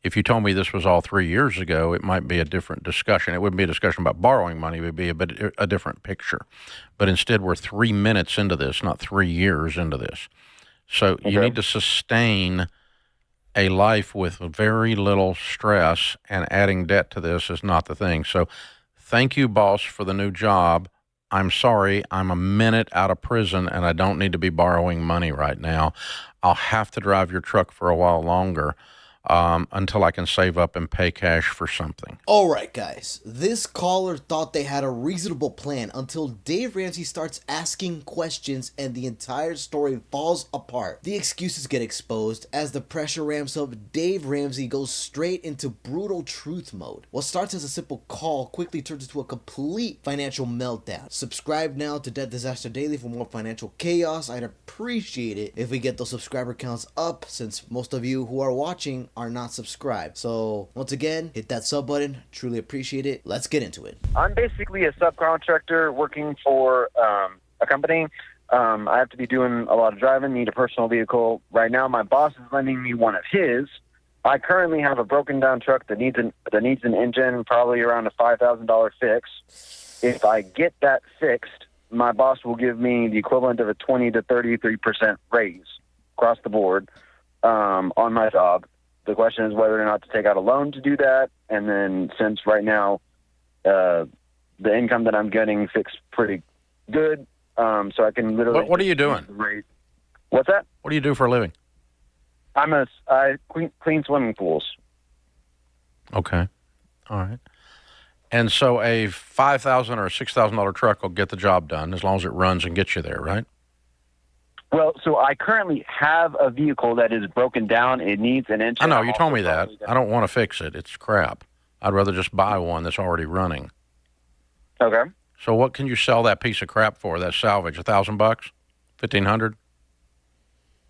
If you told me this was all 3 years ago, it might be a different discussion. It wouldn't be a discussion about borrowing money. It would be a different picture. But instead, we're 3 minutes into this, not 3 years into this. So you Okay. need to sustain a life with very little stress, and adding debt to this is not the thing. So thank you, boss, for the new job. I'm sorry, I'm a minute out of prison and I don't need to be borrowing money right now. I'll have to drive your truck for a while longer until I can save up and pay cash for something. Alright, guys, this caller thought they had a reasonable plan until Dave Ramsey starts asking questions and the entire story falls apart. The excuses get exposed. As the pressure ramps up, Dave Ramsey goes straight into brutal truth mode. What starts as a simple call quickly turns into a complete financial meltdown. Subscribe now to Debt Disaster Daily for more financial chaos. I'd appreciate it if we get those subscriber counts up, since most of you who are watching are not subscribed. So, once again, hit that sub button. Truly appreciate it. Let's get into it. I'm basically a subcontractor working for a company. I have to be doing a lot of driving, need a personal vehicle. Right now, my boss is lending me one of his. I currently have a broken down truck that needs an engine, probably around a $5,000 fix. If I get that fixed, my boss will give me the equivalent of a 20 to 33% raise across the board on my job. The question is whether or not to take out a loan to do that. And then since right now the income that I'm getting fixed pretty good, so I can literally. What are you doing? What's that? What do you do for a living? I clean swimming pools. Okay. All right. And so a $5,000 or a $6,000 truck will get the job done as long as it runs and gets you there, right? Well, so I currently have a vehicle that is broken down. It needs an engine. I know, you told me that. I don't want to fix it. It's crap. I'd rather just buy one that's already running. Okay. So what can you sell that piece of crap for? That salvage, $1,000, $1,500?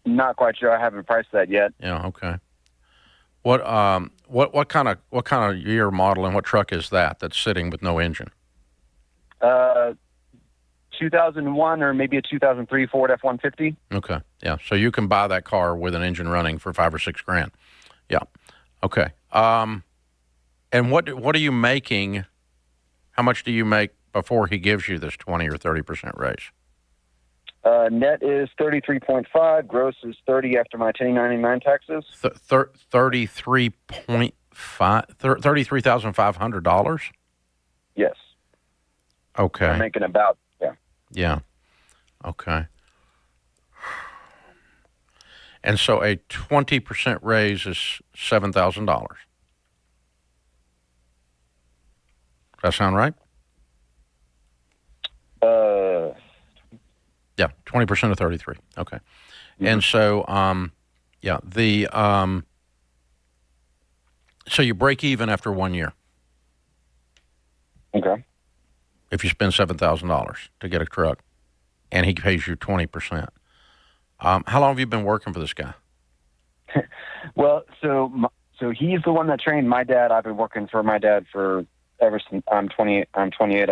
Not quite sure. I haven't priced that yet. Yeah. Okay. What kind of year, model, and what truck is that that's sitting with no engine? 2001 or maybe a 2003 Ford F-150. Okay. Yeah. So you can buy that car with an engine running for $5 or $6 grand. Yeah. Okay. And what are you making? How much do you make before he gives you this 20 or 30% raise? Net is 33.5. Gross is 30 after my 1099 taxes. 33,500. Yes. Okay. I'm making about, yeah. Yeah. Okay. And so a 20% raise is $7,000. Does that sound right? Yeah, 20% of 33. Okay. Mm-hmm. And so, yeah, so you break even after 1 year. Okay. If you spend $7,000 to get a truck, and he pays you 20%. How long have you been working for this guy? Well, so he's the one that trained my dad. I've been working for my dad for ever since I'm 28. I've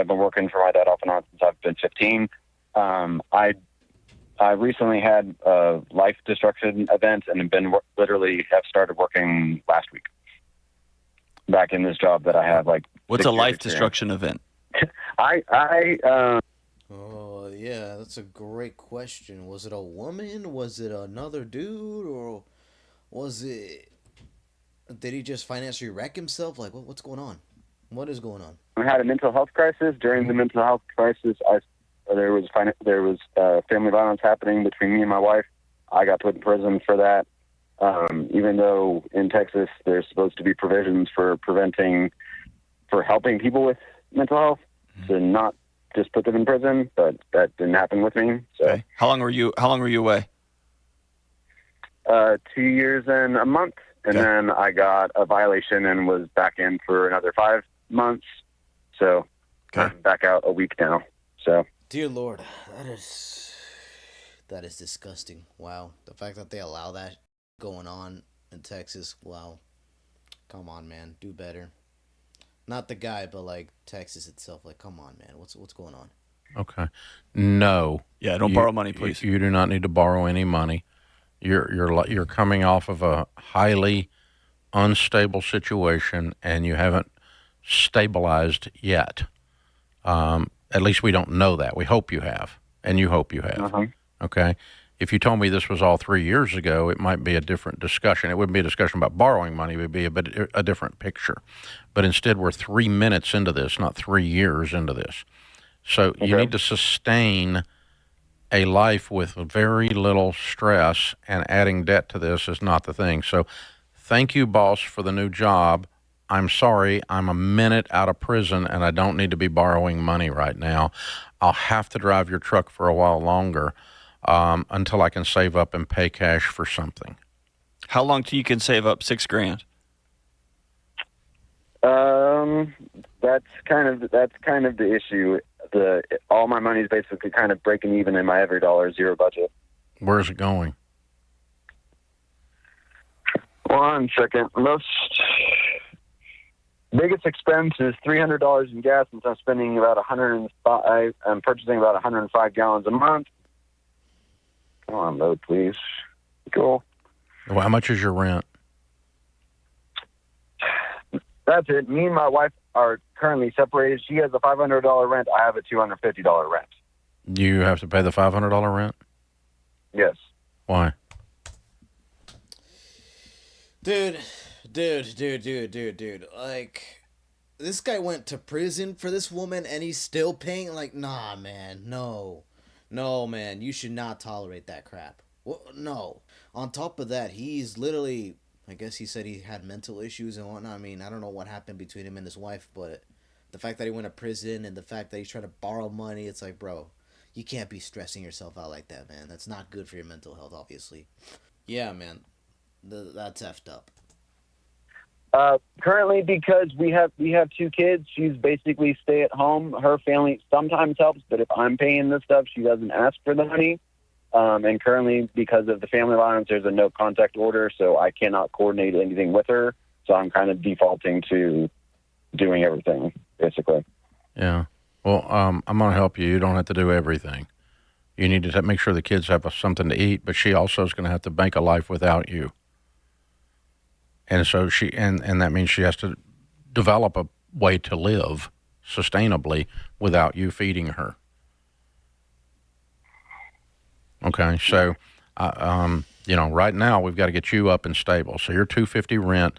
been working for my dad off and on since I've been 15. I recently had a life destruction event and literally have started working last week. Back in this job that I have, like. What's a life destruction event? Oh, yeah, that's a great question. Was it a woman? Was it another dude? Or was it... Did he just financially wreck himself? Like, what's going on? What is going on? I had a mental health crisis. During the mental health crisis, there was family violence happening between me and my wife. I got put in prison for that. Even though in Texas there's supposed to be provisions for helping people with mental health, to not just put them in prison, but that didn't happen with me. So, okay. How long were you away? 2 years and a month, and then I got a violation and was back in for another 5 months. So I'm back out a week now. So, dear Lord, that is disgusting. Wow, the fact that they allow that going on in Texas. Wow, come on, man, do better. Not the guy, but like Texas itself. Like, come on, man, what's going on? Okay. No. Yeah, don't borrow money, please. You do not need to borrow any money. You're coming off of a highly unstable situation and you haven't stabilized yet. At least we don't know that. We hope you have, and you hope you have. Uh-huh. Okay. If you told me this was all 3 years ago, it might be a different discussion. It wouldn't be a discussion about borrowing money. It would be a different picture. But instead, we're 3 minutes into this, not 3 years into this. So you need to sustain a life with very little stress, and adding debt to this is not the thing. So thank you, boss, for the new job. I'm sorry, I'm a minute out of prison and I don't need to be borrowing money right now. I'll have to drive your truck for a while longer until I can save up and pay cash for something. How long till you can save up $6,000? That's kind of the issue. All my money is basically kind of breaking even in my every dollar zero budget. Where's it going? 1 second. Biggest expense is $300 in gas, since I'm spending about 105. I'm purchasing about 105 gallons a month. Come on, load, please. Cool. Well, how much is your rent? That's it. Me and my wife are currently separated. She has a $500 rent. I have a $250 rent. You have to pay the $500 rent? Yes. Why? Dude. Like, this guy went to prison for this woman and he's still paying? Like, nah, man. No, man. You should not tolerate that crap. Well, no. On top of that, he's literally, I guess he said he had mental issues and whatnot. I mean, I don't know what happened between him and his wife, but the fact that he went to prison and the fact that he's trying to borrow money, it's like, bro, you can't be stressing yourself out like that, man. That's not good for your mental health, obviously. Yeah, man. That's effed up. Currently, because we have 2 kids, she's basically stay at home. Her family sometimes helps, but if I'm paying this stuff, she doesn't ask for the money. And currently, because of the family violence, there's a no contact order, so I cannot coordinate anything with her. So I'm kind of defaulting to doing everything, basically. Yeah. Well, I'm going to help you. You don't have to do everything. You need to make sure the kids have something to eat, but she also is going to have to make a life without you. And so and that means she has to develop a way to live sustainably without you feeding her. Okay, so, right now we've got to get you up and stable. So you're $250 rent,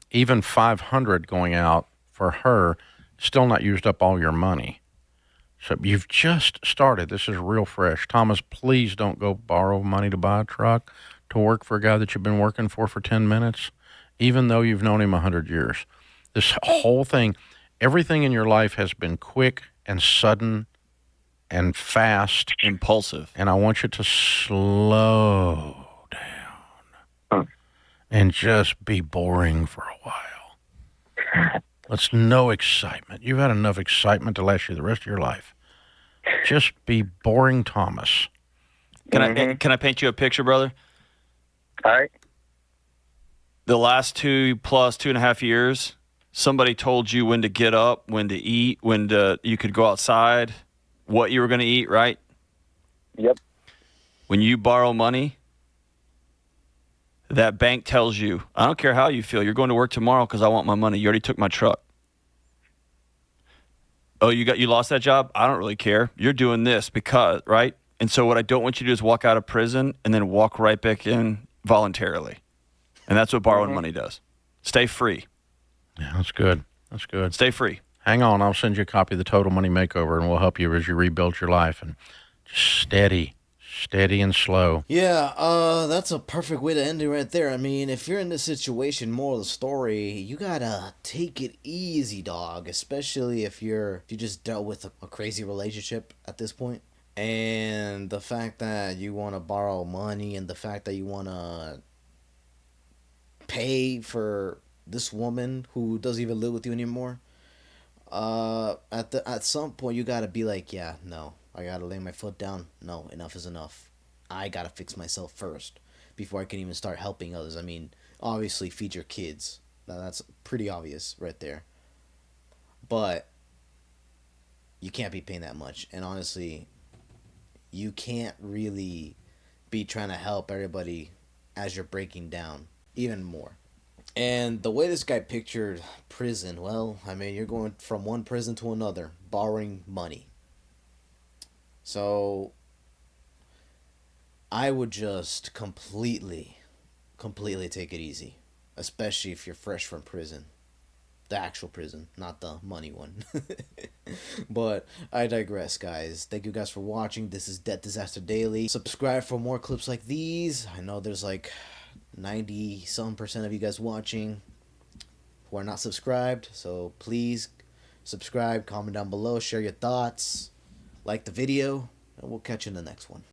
even $500 going out for her, still not used up all your money. So you've just started. This is real fresh. Thomas, please don't go borrow money to buy a truck to work for a guy that you've been working for 10 minutes, even though you've known him 100 years. This whole thing, everything in your life has been quick and sudden and fast. Impulsive. And I want you to slow down and just be boring for a while. Let's no excitement. You've had enough excitement to last you the rest of your life. Just be boring Thomas. Can I paint you a picture, brother? All right. The last 2.5 years, somebody told you when to get up, when to eat, you could go outside, what you were going to eat, right? Yep. When you borrow money, that bank tells you, I don't care how you feel, you're going to work tomorrow because I want my money. You already took my truck. Oh, you lost that job? I don't really care. You're doing this because, right? And so what I don't want you to do is walk out of prison and then walk right back in voluntarily. And that's what borrowing money does. Stay free. Yeah, that's good. That's good. Stay free. Hang on. I'll send you a copy of the Total Money Makeover, and we'll help you as you rebuild your life. And just steady and slow. Yeah, that's a perfect way to end it right there. I mean, if you're in this situation, moral of the story, you gotta take it easy, dog. Especially if you just dealt with a crazy relationship at this point. And the fact that you want to borrow money and the fact that you want to pay for this woman who doesn't even live with you anymore. At some point you gotta be like, yeah, no, I gotta lay my foot down. No, enough is enough. I gotta fix myself first before I can even start helping others. I mean, obviously feed your kids. That's pretty obvious right there. But you can't be paying that much, and honestly, you can't really be trying to help everybody as you're breaking down even more. And the way this guy pictured prison, well, I mean, you're going from one prison to another, borrowing money. So I would just completely take it easy, especially if you're fresh from prison. The actual prison, not the money one. But I digress, guys. Thank you guys for watching. This is Debt Disaster Daily. Subscribe for more clips like these. I know there's like 90 some percent of you guys watching who are not subscribed, so please subscribe, comment down below, share your thoughts, like the video, and we'll catch you in the next one.